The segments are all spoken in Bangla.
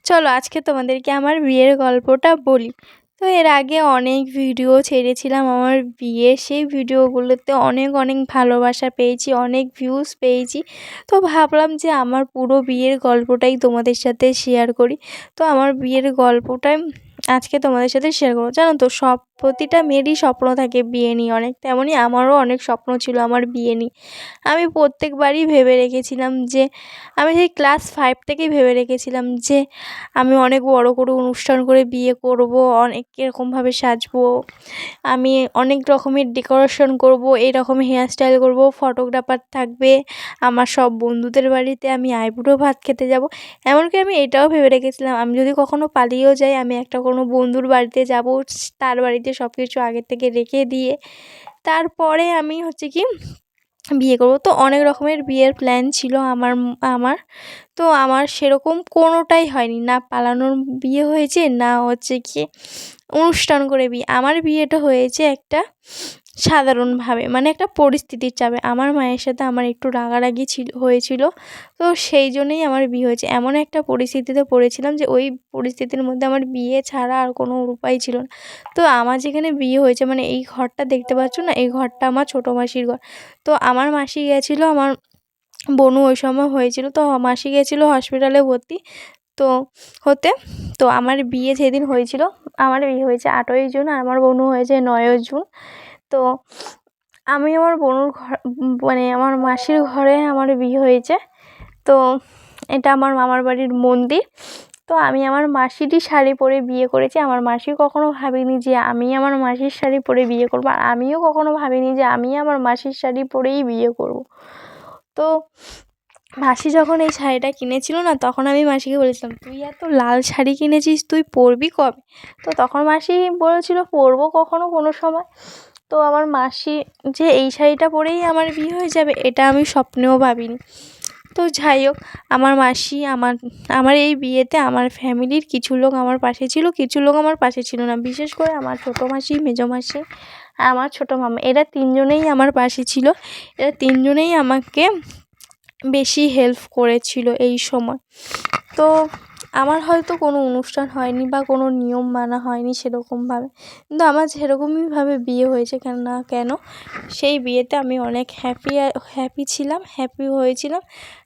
চলো আজকে তোমাদেরকে আমার বিয়ের গল্পটা বলি। তো এর আগে অনেক ভিডিও ছেড়েছিলাম আমার বিয়ে, সেই ভিডিওগুলোতে অনেক অনেক ভালোবাসা পেয়েছি, অনেক ভিউজ পেয়েছি। তো ভাবলাম যে আমার পুরো বিয়ের গল্পটাই তোমাদের সাথে শেয়ার করি। তো আমার বিয়ের গল্পটাই আজকে তোমাদের সাথে শেয়ার করবো। জানো তো, প্রতিটা মেয়েরই স্বপ্ন থাকে বিয়ে নিয়ে অনেক, তেমনই আমারও অনেক স্বপ্ন ছিল আমার বিয়ে নিয়ে। আমি প্রত্যেকবারই ভেবে রেখেছিলাম যে, আমি সেই ক্লাস 5 থেকেই ভেবে রেখেছিলাম যে আমি অনেক বড় করে অনুষ্ঠান করে বিয়ে করব, অনেক এরকমভাবে সাজবো, আমি অনেক রকমের ডেকোরেশন করব, এরকম হেয়ারস্টাইল করব, ফটোগ্রাফার থাকবে, আমার সব বন্ধুদের বাড়িতে আমি আইবুড়ো ভাত খেতে যাব। এমনকি আমি এটাও ভেবে রেখেছিলাম, আমি যদি কখনও পালিয়েও যাই, আমি একটা কোনো বন্ধুর বাড়িতে যাব, তার বাড়িতে সব কিছু আগের থেকে রেখে দিয়ে তারপরে আমি হচ্ছে কি বিয়ে করব। তো অনেক রকমের বিয়ের প্ল্যান ছিল আমার তো আমার সেরকম কোনোটাই হয়নি, না পালানোর বিয়ে হয়েছে, না হচ্ছে কি অনুষ্ঠান করে বিয়ে। আমার বিয়েটা হয়েছে একটা সাধারণভাবে, মানে একটা পরিস্থিতির চাপে। আমার মায়ের সাথে আমার একটু রাগারাগি হয়েছিল। তো সেই জন্যই আমার বিয়ে হয়েছে। এমন একটা পরিস্থিতিতে পড়েছিলাম যে ওই পরিস্থিতির মধ্যে আমার বিয়ে ছাড়া আর কোনো উপায় ছিল না। তো আমার যেখানে বিয়ে হয়েছে, মানে এই ঘরটা দেখতে পাচ্ছ না, এই ঘরটা আমার ছোটো মাসির ঘর। তো আমার মাসি গিয়েছিলো, আমার বোনও ওই সময় হয়েছিল, তো মাসি গিয়েছিলো হসপিটালে ভর্তি তো হতে। তো আমার বিয়ে যেদিন হয়েছিল, আমার বিয়ে হয়েছে 8ই জুন আর আমার বোনও হয়েছে 9ই জুন। তো আমি আমার বোনুর ঘর, মানে আমার মাসির ঘরে আমার বিয়ে হয়েছে। তো এটা আমার মামার বাড়ির মন্দির। তো আমি আমার মাসিরই শাড়ি পরে বিয়ে করেছি। আমার মাসি কখনো ভাবেনি যে আমি আমার মাসির শাড়ি পরে বিয়ে করবো, আর আমিও কখনো ভাবিনি যে আমি আমার মাসির শাড়ি পরেই বিয়ে করব। তো মাসি যখন এই শাড়িটা কিনেছিল না, তখন আমি মাসিকে বলেছিলাম, তুই এত লাল শাড়ি কিনেছিস, তুই পরবি কবে? তো তখন মাসি বলেছিল, পরবো কখনো কোনো সময়। তো আমার মাসি যে এই শাড়িটা পরেই আমার বিয়ে হয়ে যাবে, এটা আমি স্বপ্নেও ভাবিনি। তো যাই হোক, আমার মাসি আমার এই বিয়েতে আমার ফ্যামিলির কিছু লোক আমার পাশে ছিল, কিছু লোক আমার পাশে ছিল না। বিশেষ করে আমার ছোটো মাসি, মেজো মাসি, আমার ছোটো মামা, এরা তিনজনেই আমার পাশে ছিল। এরা তিনজনেই আমাকে বেশি হেল্প করেছিল এই সময়। তো আমার হয়তো কোনো অনুষ্ঠান হয়নি বা কোনো নিয়ম মানা হয়নি সেরকমভাবে, কিন্তু আমার যেরকমইভাবে বিয়ে হয়েছে কেন সেই বিয়েতে আমি অনেক হ্যাপি ছিলাম, হ্যাপি হয়েছিলাম।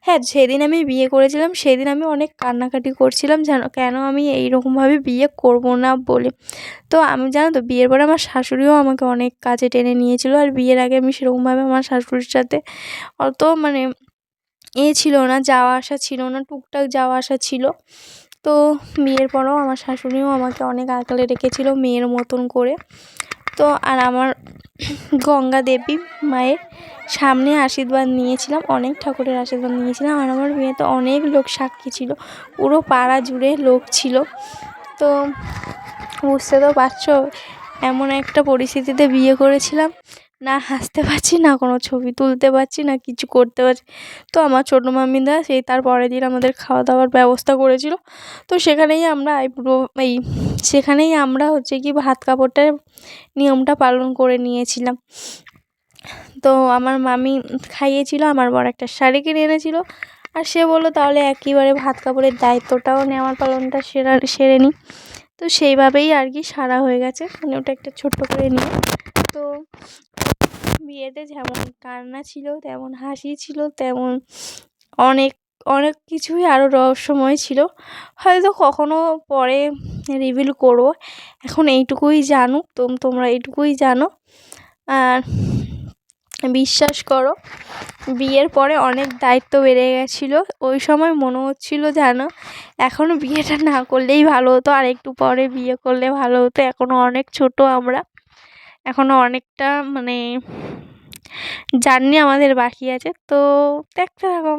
হ্যাঁ, যেদিন আমি বিয়ে করেছিলাম সেদিন আমি অনেক কান্নাকাটি করছিলাম, কেন আমি এইরকমভাবে বিয়ে করব না বলে। তো আমি, জানো তো, বিয়ের পরে আমার শাশুড়িও আমাকে অনেক কাছে টেনে নিয়েছিল, আর বিয়ের আগে আমি সেরকমভাবে আমার শাশুড়ির সাথে অত মানে ছিল না, যাওয়া আসা ছিল না, টুকটাক যাওয়া আসা ছিল। তো বিয়ের পরেও আমার শাশুড়িও আমাকে অনেক আগলে রেখেছিল মেয়ের মতন করে। তো আর আমার গঙ্গা দেবী মায়ের সামনে আশীর্বাদ নিয়েছিলাম, অনেক ঠাকুরের আশীর্বাদ নিয়েছিলাম। আর আমার বিয়েতে অনেক লোক সাক্ষী ছিল, পুরো পাড়া জুড়ে লোক ছিল। তো বুঝতে তো পারছো, এমন একটা পরিস্থিতিতে বিয়ে করেছিলাম, না হাসতে পারছি, না কোনো ছবি তুলতে পারছি, না কিছু করতে পারছি। তো আমার ছোটো মামিদা সেই তার পরের দিন আমাদের খাওয়া দাওয়ার ব্যবস্থা করেছিল। তো সেখানেই আমরা সেখানেই আমরা হচ্ছে কি ভাত কাপড়টার নিয়মটা পালন করে নিয়েছিলাম। তো আমার মামি খাইয়েছিল, আমার বর একটা শাড়ি কিনে এনেছিল, আর সে বললো তাহলে একইবারে ভাত কাপড়ের দায়িত্বটাও নেওয়ার পালনটা সেরে নিই। তো সেইভাবেই আর কি সারা হয়ে গেছে, মানে ওটা একটা ছোট্ট করে নিয়ে। তো বিয়েতে যেমন কান্না ছিল, তেমন হাসি ছিল, তেমন অনেক অনেক কিছুই আরও রহস্যময় ছিল, হয়তো কখনো পরে রিভিল করবো। এখন এইটুকুই জানো, তোমরা এইটুকুই জানো। আর বিশ্বাস করো, বিয়ের পরে অনেক দায়িত্ব বেড়ে গেছিলো। ওই সময় মনে হচ্ছিলো যেন এখনও বিয়েটা না করলেই ভালো হতো, আর একটু পরে বিয়ে করলে ভালো হতো। এখনও অনেক ছোট আমরা, এখনও অনেকটা মানে জার্নি আমাদের বাকি আছে। তো দেখতে থাকো।